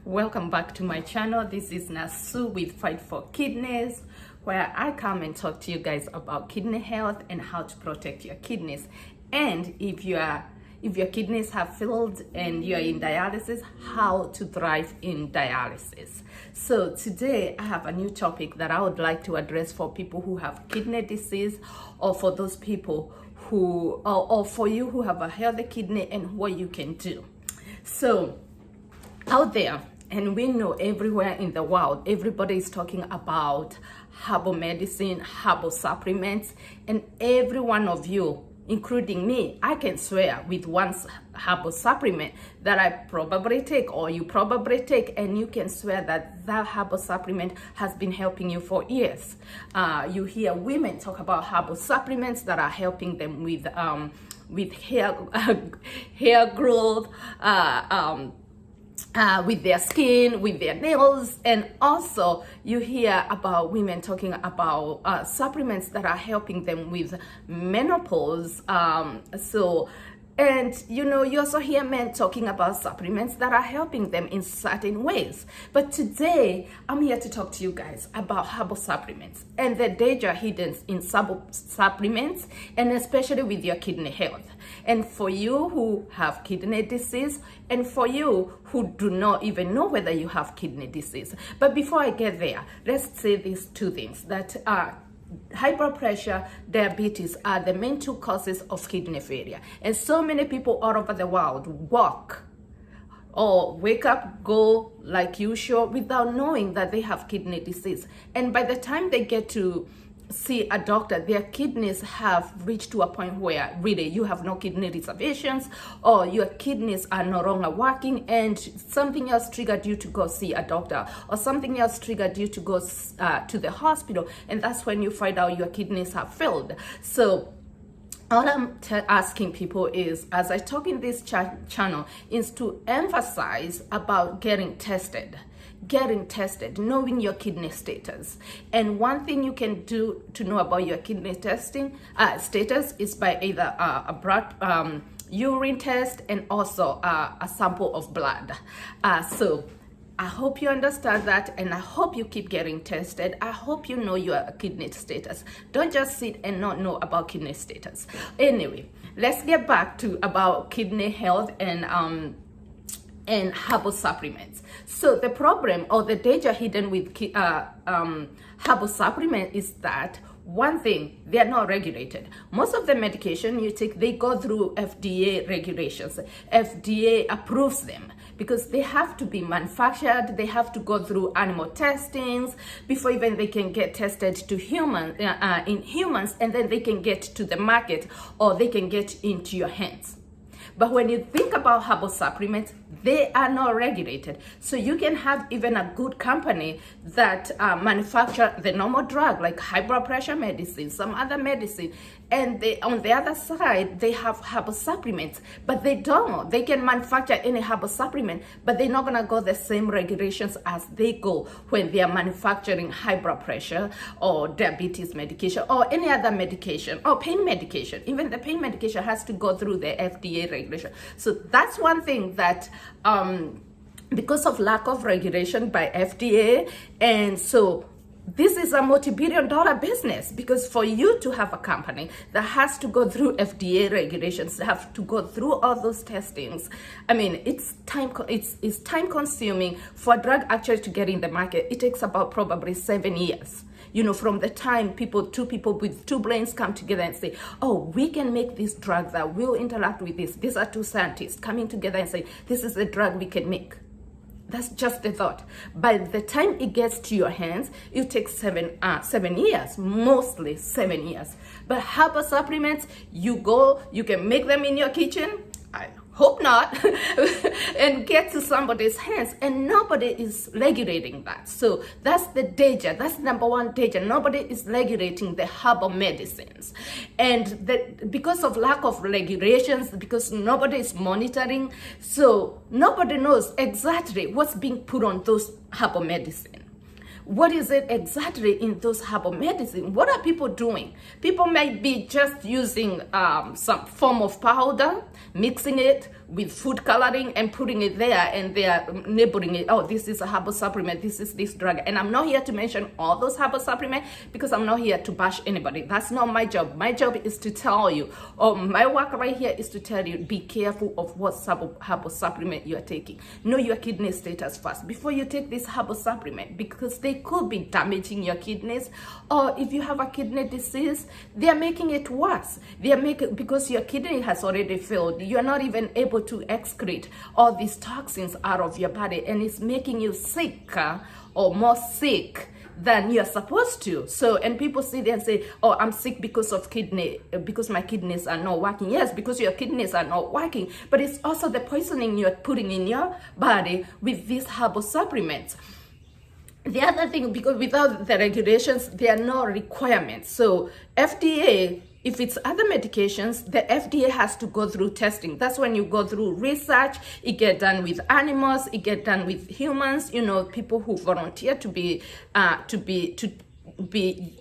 Welcome back to my channel. This is Nasu with Fight for Kidneys, where I come and talk to you guys about kidney health and how to protect your kidneys. And if your kidneys have failed and you're in dialysis, how to thrive in dialysis. So today I have a new topic that I would like to address for people who have kidney disease, or for those people who, or for you who have a healthy kidney, and what you can do. So out there, and we know everywhere in the world, everybody is talking about herbal medicine, herbal supplements, and every one of you, including me, I can swear with one herbal supplement that I probably take, or you probably take, and you can swear that that herbal supplement has been helping you for years. You hear women talk about herbal supplements that are helping them with hair growth, with their skin, with their nails, and also you hear about women talking about supplements that are helping them with menopause. And you also hear men talking about supplements that are helping them in certain ways. But today, I'm here to talk to you guys about herbal supplements and the danger hidden in supplements, and especially with your kidney health. And for you who have kidney disease, and for you who do not even know whether you have kidney disease. But before I get there, let's say these two things, that high blood pressure, diabetes are the main two causes of kidney failure. And so many people all over the world walk or wake up, go like usual without knowing that they have kidney disease. And by the time they get to see a doctor, their kidneys have reached to a point where really you have no kidney reservations, or your kidneys are no longer working, and something else triggered you to go see a doctor, or something else triggered you to go to the hospital, and that's when you find out your kidneys have failed. So all I'm asking people is, as I talk in this channel, is to emphasize about getting tested, knowing your kidney status. And one thing you can do to know about your kidney status is by either a blood urine test, and also a sample of blood. So I hope you understand that, and I hope you keep getting tested. I hope you know your kidney status. Don't just sit and not know about kidney status. Anyway, let's get back to about kidney health and herbal supplements. So the problem or the danger hidden with herbal supplement is that, one thing, they are not regulated. Most of the medication you take, they go through FDA regulations. FDA approves them because they have to be manufactured. They have to go through animal testings before even they can get tested to in humans, and then they can get to the market, or they can get into your hands. But when you think about herbal supplements, they are not regulated. So you can have even a good company that manufacture the normal drug, like high blood pressure medicine, some other medicine, and they, on the other side, they have herbal supplements, but they don't. They can manufacture any herbal supplement, but they're not gonna go the same regulations as they go when they are manufacturing high blood pressure or diabetes medication or any other medication or pain medication. Even the pain medication has to go through the FDA regulation. So that's one thing that because of lack of regulation by FDA, and so this is a multi-billion-dollar business, because for you to have a company that has to go through FDA regulations, have to go through all those testings, I mean, it's time consuming. For a drug actually to get in the market, it takes about probably 7 years. From the time two people with two brains come together and say, oh, we can make this drug that will interact with this. These are two scientists coming together and say, this is the drug we can make. That's just the thought. By the time it gets to your hands, it takes 7 years, mostly 7 years. But herbal supplements, you can make them in your kitchen. I hope not, and get to somebody's hands, and nobody is regulating that. So that's the danger. That's number one danger. Nobody is regulating the herbal medicines, and because of lack of regulations, because nobody is monitoring, so nobody knows exactly what's being put on those herbal medicine. What is it exactly in those herbal medicine? What are people doing? People might be just using some form of powder, mixing it with food coloring and putting it there, and they are labeling it, oh, this is a herbal supplement, this is this drug. And I'm not here to mention all those herbal supplements, because I'm not here to bash anybody. That's not my job. My job is to tell you, or my work right here is to tell you, be careful of what herbal supplement you are taking. Know your kidney status first before you take this herbal supplement, because they could be damaging your kidneys, or if you have a kidney disease, they are making it worse. They are making, because your kidney has already failed, you are not even able to excrete all these toxins out of your body, and it's making you sicker or more sick than you're supposed to. So, and people sit there and say, oh, I'm sick because my kidneys are not working. Yes, because your kidneys are not working, but it's also the poisoning you're putting in your body with these herbal supplements. The other thing, because without the regulations, there are no requirements. So FDA, if it's other medications, the FDA has to go through testing. That's when you go through research. It get done with animals, it get done with humans. People who volunteer to be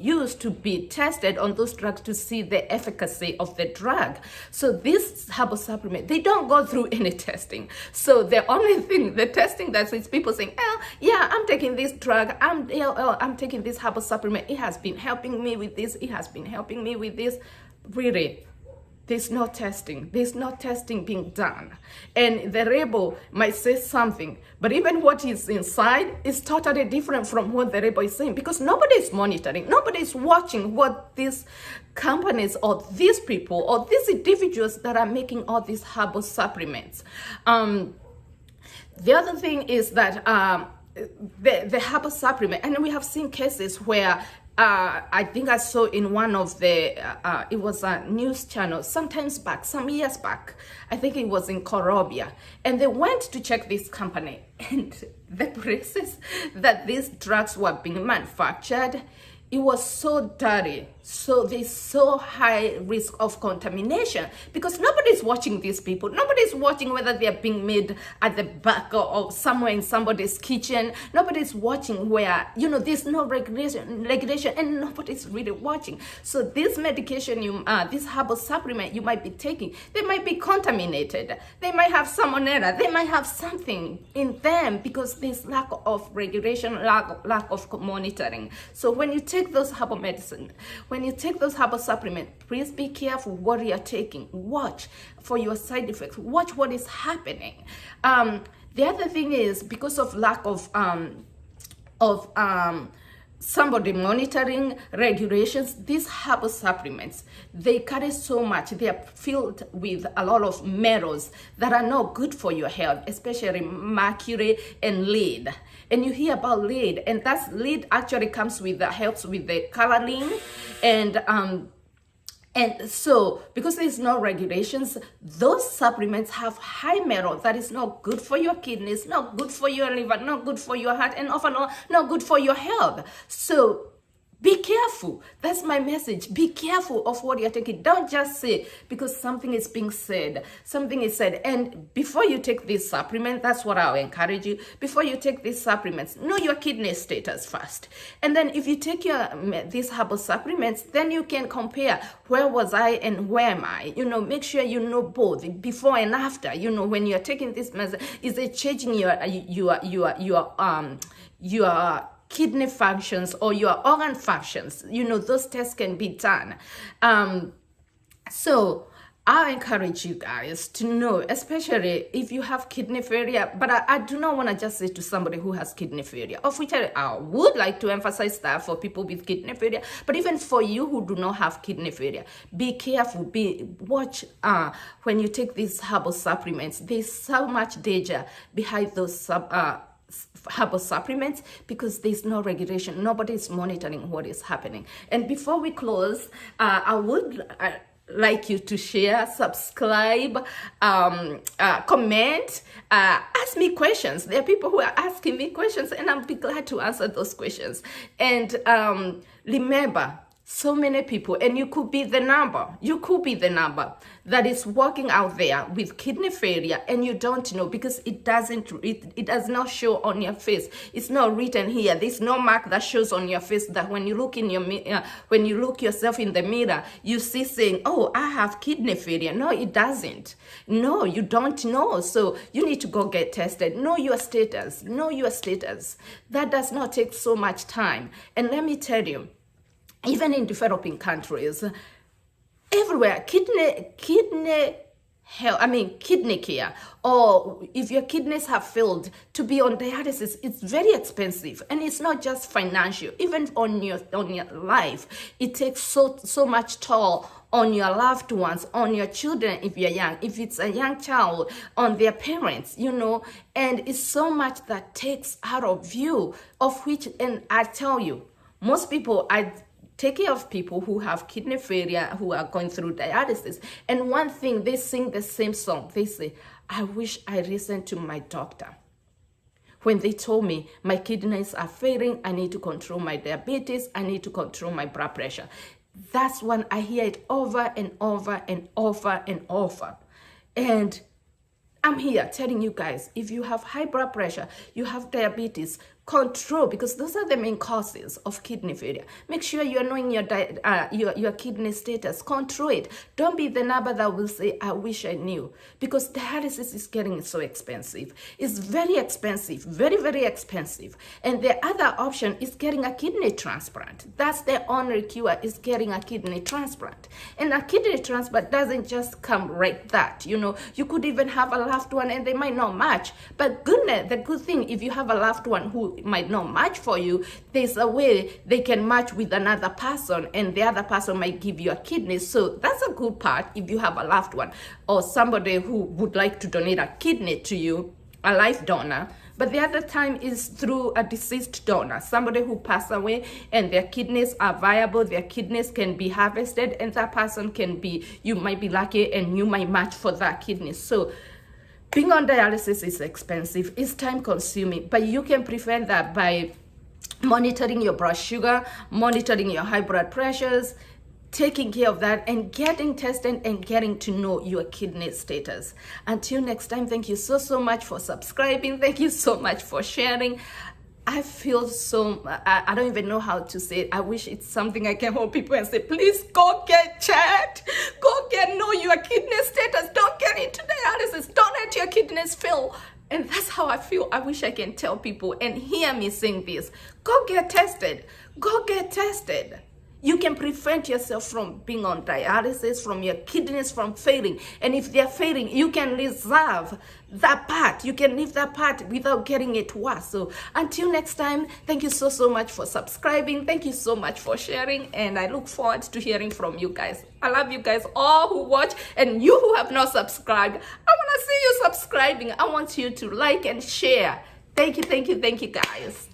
used to be tested on those drugs to see the efficacy of the drug. So this herbal supplement, they don't go through any testing. So the only thing, the testing that is people saying, oh yeah, I'm taking this drug, I'm taking this herbal supplement, it has been helping me with this, it has been helping me with this. Really, there's no testing. There's no testing being done. And the label might say something, but even what is inside is totally different from what the label is saying, because nobody is monitoring. Nobody is watching what these companies or these people or these individuals that are making all these herbal supplements. The other thing is that the herbal supplement, and we have seen cases where I think I saw in one of the, it was a news channel some years back, I think it was in Colombia, and they went to check this company, and the places that these drugs were being manufactured, it was so dirty, so there's so high risk of contamination, because nobody's watching these people. Nobody's watching whether they're being made at the back or somewhere in somebody's kitchen. Nobody's watching where, there's no regulation, and nobody's really watching. So this medication, this herbal supplement you might be taking, they might be contaminated. They might have salmonella. They might have something in them, because there's lack of regulation, lack of monitoring. So when you take those herbal medicine, when you take those herbal supplements, please be careful what you're taking. Watch for your side effects. Watch what is happening. The other thing is, because of lack of somebody monitoring regulations, these herbal supplements, they carry so much. They are filled with a lot of metals that are not good for your health, especially mercury and lead. And you hear about lead, and that's lead actually comes with helps with the coloring, and so because there's no regulations, those supplements have high metal that is not good for your kidneys, not good for your liver, not good for your heart, and often not good for your health. So be careful. That's my message. Be careful of what you're taking. Don't just say because something is being said. Something is said. And before you take this supplement, that's what I'll encourage you. Before you take these supplements, know your kidney status first. And then if you take these herbal supplements, then you can compare where was I and where am I. Make sure you know both, before and after. When you're taking this medicine, is it changing your kidney functions or your organ functions? Those tests can be done. So I encourage you guys to know, especially if you have kidney failure, but I do not want to just say to somebody who has kidney failure, of which I would like to emphasize that for people with kidney failure, but even for you who do not have kidney failure, be careful, watch when you take these herbal supplements. There's so much danger behind those herbal supplements, because there's no regulation. Nobody is monitoring what is happening. And before we close, I would like you to share, subscribe, comment, ask me questions. There are people who are asking me questions, and I'll be glad to answer those questions. And remember, so many people, and you could be the number that is walking out there with kidney failure, and you don't know, because it does not show on your face. It's not written here. There's no mark that shows on your face that when you look in when you look yourself in the mirror, you see saying, oh, I have kidney failure. No, it doesn't. No, you don't know. So you need to go get tested. Know your status. That does not take so much time. And let me tell you, even in developing countries, everywhere, kidney care, or if your kidneys have failed, to be on dialysis, it's very expensive, and it's not just financial. Even on your life, it takes so much toll on your loved ones, on your children if you're young, if it's a young child, on their parents, and it's so much that takes out of you, of which, and I tell you, most people, I take care of people who have kidney failure, who are going through dialysis. And one thing, they sing the same song. They say, I wish I listened to my doctor when they told me my kidneys are failing, I need to control my diabetes, I need to control my blood pressure. That's when I hear it over and over and over and over. And I'm here telling you guys, if you have high blood pressure, you have diabetes, control, because those are the main causes of kidney failure. Make sure you're knowing your kidney status. Control it. Don't be the number that will say, I wish I knew, because dialysis is getting so expensive. It's very expensive, very, very expensive. And the other option is getting a kidney transplant. That's the only cure, is getting a kidney transplant. And a kidney transplant doesn't just come like that. You could even have a loved one and they might not match. But goodness, the good thing, if you have a loved one who might not match for you, there's a way they can match with another person, and the other person might give you a kidney. So that's a good part if you have a loved one or somebody who would like to donate a kidney to you, a life donor. But the other time is through a deceased donor, somebody who passed away and their kidneys are viable, their kidneys can be harvested, and that person you might be lucky and you might match for that kidney. So being on dialysis is expensive, it's time consuming, but you can prevent that by monitoring your blood sugar, monitoring your high blood pressures, taking care of that, and getting tested and getting to know your kidney status. Until next time, thank you so much for subscribing. Thank you so much for sharing. I feel I don't even know how to say it. I wish it's something I can hold people and say, please go get checked. Go know your kidney status. Don't get into dialysis. Don't let your kidneys fail. And that's how I feel. I wish I can tell people and hear me saying this. Go get tested. Go get tested. You can prevent yourself from being on dialysis, from your kidneys from failing. And if they're failing, you can reserve that part. You can leave that part without getting it worse. So until next time, thank you so much for subscribing. Thank you so much for sharing. And I look forward to hearing from you guys. I love you guys all who watch, and you who have not subscribed. I want to see you subscribing. I want you to like and share. Thank you guys.